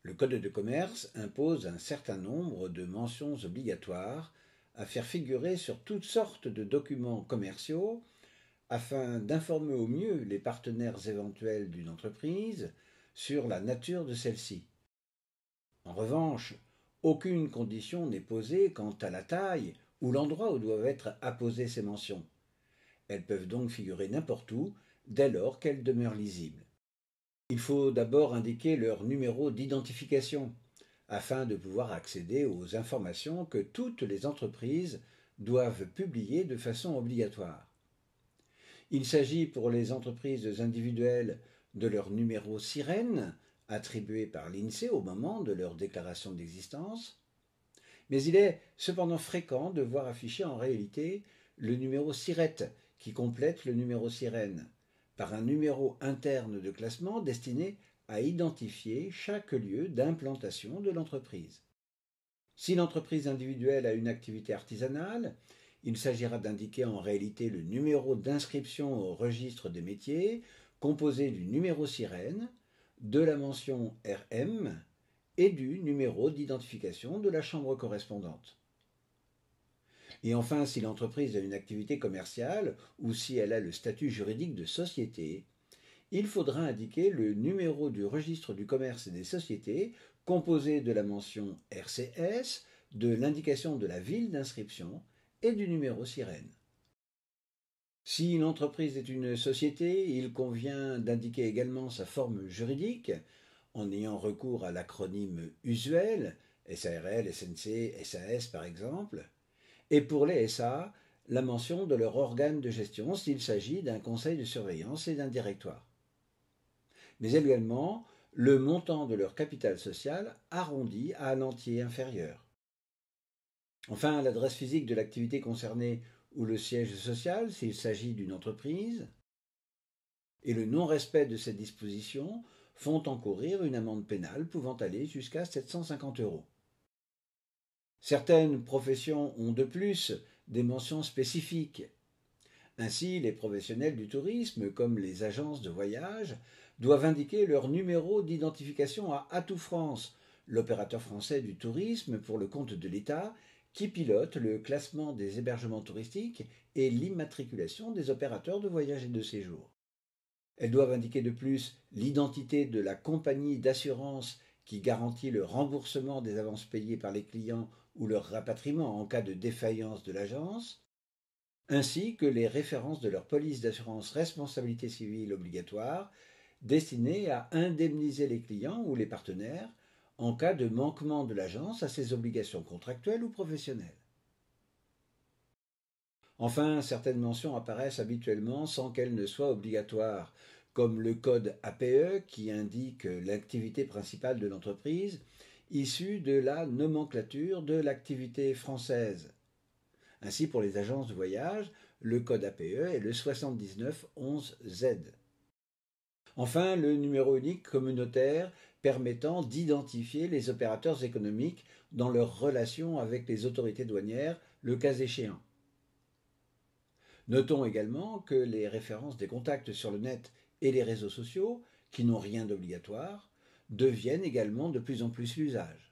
Le Code de commerce impose un certain nombre de mentions obligatoires à faire figurer sur toutes sortes de documents commerciaux afin d'informer au mieux les partenaires éventuels d'une entreprise sur la nature de celle-ci. En revanche, aucune condition n'est posée quant à la taille ou l'endroit où doivent être apposées ces mentions. Elles peuvent donc figurer n'importe où dès lors qu'elles demeurent lisibles. Il faut d'abord indiquer leur numéro d'identification afin de pouvoir accéder aux informations que toutes les entreprises doivent publier de façon obligatoire. Il s'agit pour les entreprises individuelles de leur numéro sirène attribué par l'INSEE au moment de leur déclaration d'existence, mais il est cependant fréquent de voir afficher en réalité le numéro SIRET qui complète le numéro sirène par un numéro interne de classement destiné à identifier chaque lieu d'implantation de l'entreprise. Si l'entreprise individuelle a une activité artisanale, il s'agira d'indiquer en réalité le numéro d'inscription au registre des métiers, composé du numéro sirène, de la mention RM et du numéro d'identification de la chambre correspondante. Et enfin, si l'entreprise a une activité commerciale ou si elle a le statut juridique de société, il faudra indiquer le numéro du registre du commerce et des sociétés composé de la mention RCS, de l'indication de la ville d'inscription et du numéro sirène. Si l'entreprise est une société, il convient d'indiquer également sa forme juridique en ayant recours à l'acronyme usuel, SARL, SNC, SAS par exemple, et pour les SA, la mention de leur organe de gestion s'il s'agit d'un conseil de surveillance et d'un directoire. Mais également le montant de leur capital social arrondi à un entier inférieur. Enfin, l'adresse physique de l'activité concernée ou le siège social s'il s'agit d'une entreprise, et le non-respect de ces dispositions font encourir une amende pénale pouvant aller jusqu'à 750 €. Certaines professions ont de plus des mentions spécifiques. Ainsi, les professionnels du tourisme, comme les agences de voyage, doivent indiquer leur numéro d'identification à Atout France, l'opérateur français du tourisme pour le compte de l'État, qui pilote le classement des hébergements touristiques et l'immatriculation des opérateurs de voyage et de séjour. Elles doivent indiquer de plus l'identité de la compagnie d'assurance qui garantit le remboursement des avances payées par les clients ou leur rapatriement en cas de défaillance de l'agence, ainsi que les références de leur police d'assurance responsabilité civile obligatoire destinée à indemniser les clients ou les partenaires en cas de manquement de l'agence à ses obligations contractuelles ou professionnelles. Enfin, certaines mentions apparaissent habituellement sans qu'elles ne soient obligatoires, comme le code APE qui indique l'activité principale de l'entreprise, issue de la nomenclature de l'activité française. Ainsi, pour les agences de voyage, le code APE est le 7911Z. Enfin, le numéro unique communautaire permettant d'identifier les opérateurs économiques dans leurs relations avec les autorités douanières, le cas échéant. Notons également que les références des contacts sur le net et les réseaux sociaux, qui n'ont rien d'obligatoire, deviennent également de plus en plus l'usage.